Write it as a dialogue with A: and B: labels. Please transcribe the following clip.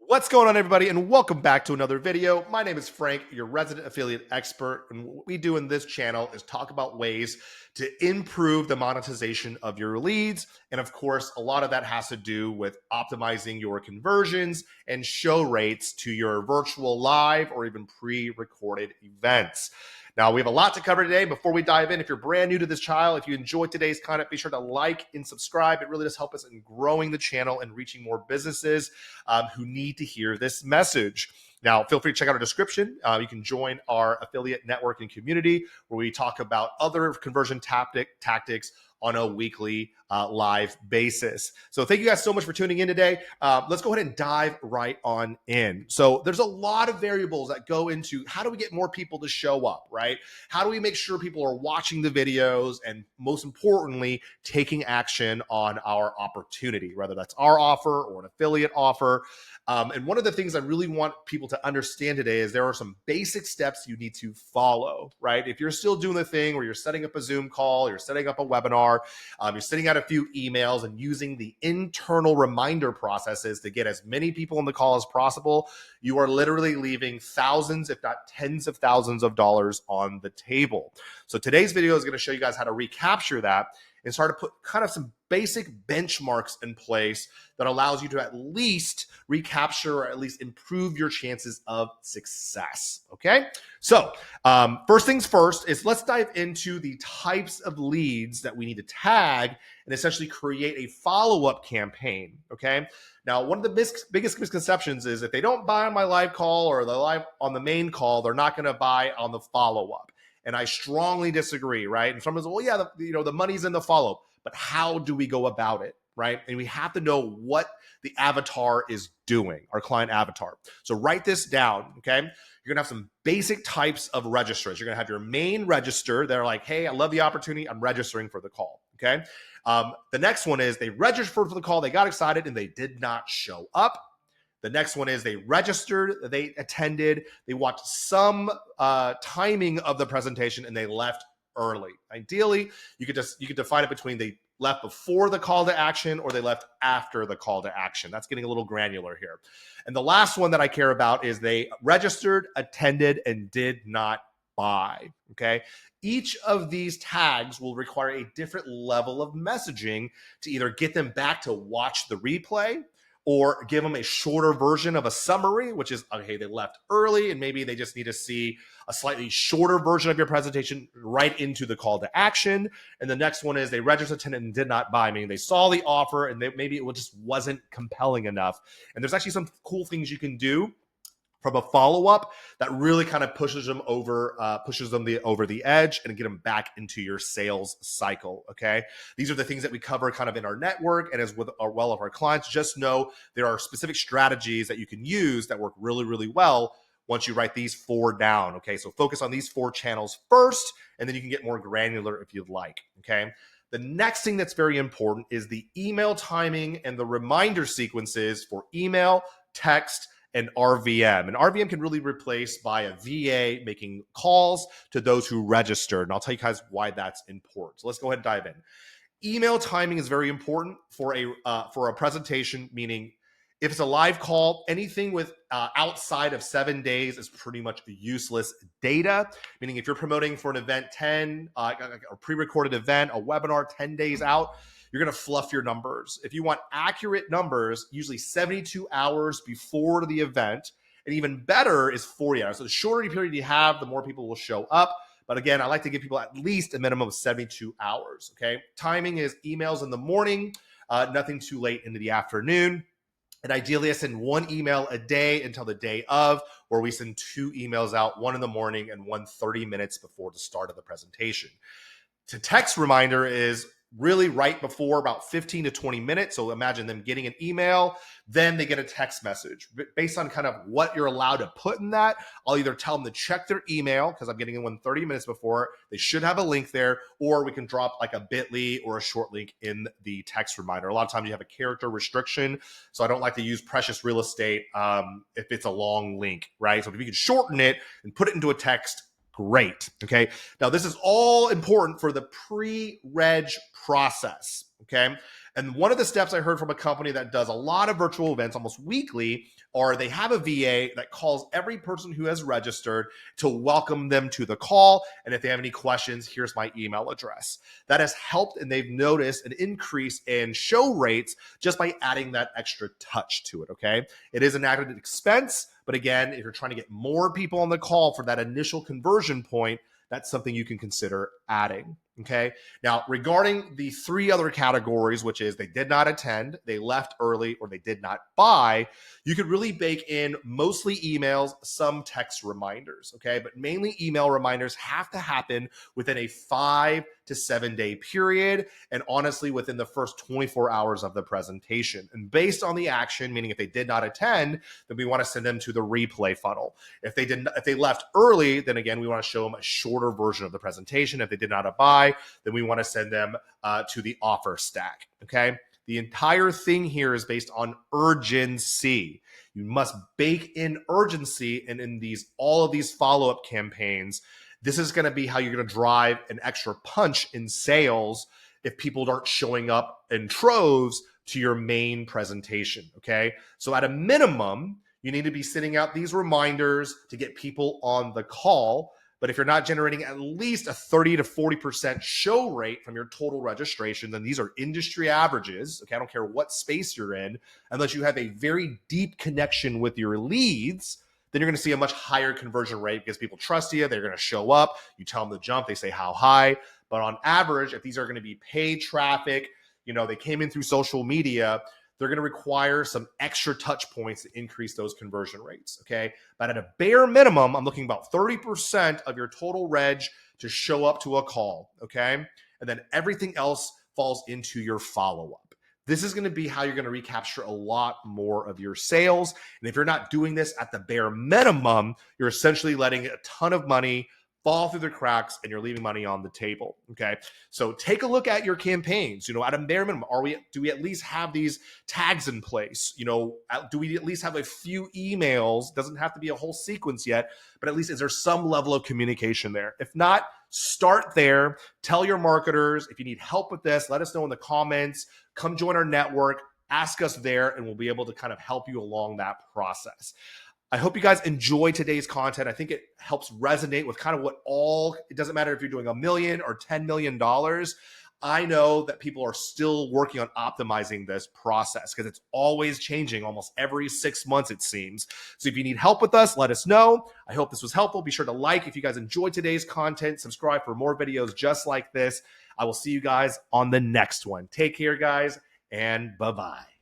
A: What's going on, everybody, and welcome back to another video. My name is Frank, your resident affiliate expert, and what we do in this channel is talk about ways to improve the monetization of your leads. And of course, a lot of that has to do with optimizing your conversions and show rates to your virtual live or even pre-recorded events. Now, we have a lot to cover today. Before we dive in, if you're brand new to this channel, if you enjoyed today's content, be sure to like and subscribe. It really does help us in growing the channel and reaching more businesses who need to hear this message. Now, feel free to check out our description. You can join our affiliate network and community where we talk about other conversion tactics on a weekly live basis. So thank you guys so much for tuning in today. Let's go ahead and dive right on in. So there's a lot of variables that go into how do we get more people to show up, right? How do we make sure people are watching the videos and most importantly, taking action on our opportunity, whether that's our offer or an affiliate offer. And one of the things I really want people to understand today is there are some basic steps you need to follow, right? If you're still doing the thing where you're setting up a Zoom call, you're setting up a webinar, you're sending out a few emails and using the internal reminder processes to get as many people on the call as possible, you are literally leaving thousands, if not tens of thousands of dollars on the table. So today's video is going to show you guys how to recapture that and start to put kind of some basic benchmarks in place that allows you to at least recapture or at least improve your chances of success. Okay. So first things first is let's dive into the types of leads that we need to tag and essentially create a follow-up campaign. Okay. Now, one of the biggest misconceptions is if they don't buy on my live call or the live on the main call, they're not going to buy on the follow-up. And I strongly disagree, right? And someone says, well, yeah, the money's in the follow-up, but how do we go about it, right? And we have to know what the avatar is doing, our client avatar. So write this down, okay? You're gonna have some basic types of registers. You're gonna have your main register. They're like, hey, I love the opportunity. I'm registering for the call, okay? The next one is they registered for the call. They got excited and they did not show up. The next one is they registered, they attended, they watched some timing of the presentation and they left early. Ideally, you could define it between they left before the call to action or they left after the call to action. That's getting a little granular here. And the last one that I care about is they registered, attended, and did not buy, okay? Each of these tags will require a different level of messaging to either get them back to watch the replay or give them a shorter version of a summary, which is, okay, they left early and maybe they just need to see a slightly shorter version of your presentation right into the call to action. And the next one is they registered, attended, and did not buy, meaning they saw the offer and maybe it just wasn't compelling enough. And there's actually some cool things you can do from a follow-up that really kind of pushes them over the edge and get them back into your sales cycle, okay? These are the things that we cover kind of in our network and as with well of our clients. Just know there are specific strategies that you can use that work really, really well once you write these 4 down, okay? So focus on these 4 channels first, and then you can get more granular if you'd like, okay? The next thing that's very important is the email timing and the reminder sequences for email, text, and RVM. And RVM can really replace by a VA making calls to those who registered. And I'll tell you guys why that's important. So let's go ahead and dive in. Email timing is very important for a presentation, meaning if it's a live call, anything with outside of 7 days is pretty much useless data. Meaning if you're promoting for an event a pre-recorded event, a webinar 10 days out, you're going to fluff your numbers. If you want accurate numbers, usually 72 hours before the event, and even better is 40 hours. So the shorter period you have, the more people will show up. But again, I like to give people at least a minimum of 72 hours, okay? Timing is emails in the morning, nothing too late into the afternoon. And ideally, I send 1 email a day until the day of, or we send 2 emails out, 1 in the morning and 1 30 minutes before the start of the presentation. To text reminder is really right before about 15 to 20 minutes. So imagine them getting an email, then they get a text message. Based on kind of what you're allowed to put in that, I'll either tell them to check their email because I'm getting one 30 minutes before. They should have a link there, or we can drop like a bit.ly or a short link in the text reminder. A lot of times you have a character restriction, so I don't like to use precious real estate if it's a long link, right? So if you can shorten it and put it into a text, great, okay? Now, this is all important for the pre-reg process, okay? And one of the steps I heard from a company that does a lot of virtual events almost weekly are they have a VA that calls every person who has registered to welcome them to the call. And if they have any questions, here's my email address. That has helped, and they've noticed an increase in show rates just by adding that extra touch to it, okay? It is an added expense, but again, if you're trying to get more people on the call for that initial conversion point, that's something you can consider adding. Okay. Now, regarding the three other categories, which is they did not attend, they left early, or they did not buy, you could really bake in mostly emails, some text reminders. Okay. But mainly email reminders have to happen within a 5 to 7 day period. And honestly, within the first 24 hours of the presentation. And based on the action, meaning if they did not attend, then we want to send them to the replay funnel. If they left early, then again, we want to show them a shorter version of the presentation. If they did not buy, then we want to send them to the offer stack. Okay. The entire thing here is based on urgency. You must bake in urgency, and in all of these follow-up campaigns, this is going to be how you're going to drive an extra punch in sales if people aren't showing up in troves to your main presentation. Okay. So at a minimum, you need to be sending out these reminders to get people on the call. But if you're not generating at least a 30 to 40% show rate from your total registration, then these are industry averages. Okay, I don't care what space you're in, unless you have a very deep connection with your leads, then you're going to see a much higher conversion rate because people trust you. They're going to show up. You tell them to jump. They say how high. But on average, if these are going to be paid traffic, they came in through social media, they're going to require some extra touch points to increase those conversion rates, okay? But at a bare minimum, I'm looking about 30% of your total reg to show up to a call, okay? And then everything else falls into your follow-up. This is going to be how you're going to recapture a lot more of your sales. And if you're not doing this at the bare minimum, you're essentially letting a ton of money fall through the cracks, and you're leaving money on the table. Okay. So take a look at your campaigns, at a bare minimum. Do we at least have these tags in place? Do we at least have a few emails? Doesn't have to be a whole sequence yet, but at least is there some level of communication there? If not, start there. Tell your marketers, if you need help with this, let us know in the comments. Come join our network, ask us there, and we'll be able to kind of help you along that process. I hope you guys enjoy today's content. I think it helps resonate with kind of it doesn't matter if you're doing $1 million or $10 million. I know that people are still working on optimizing this process because it's always changing almost every 6 months, it seems. So if you need help with us, let us know. I hope this was helpful. Be sure to like if you guys enjoyed today's content, subscribe for more videos just like this. I will see you guys on the next one. Take care, guys, and bye-bye.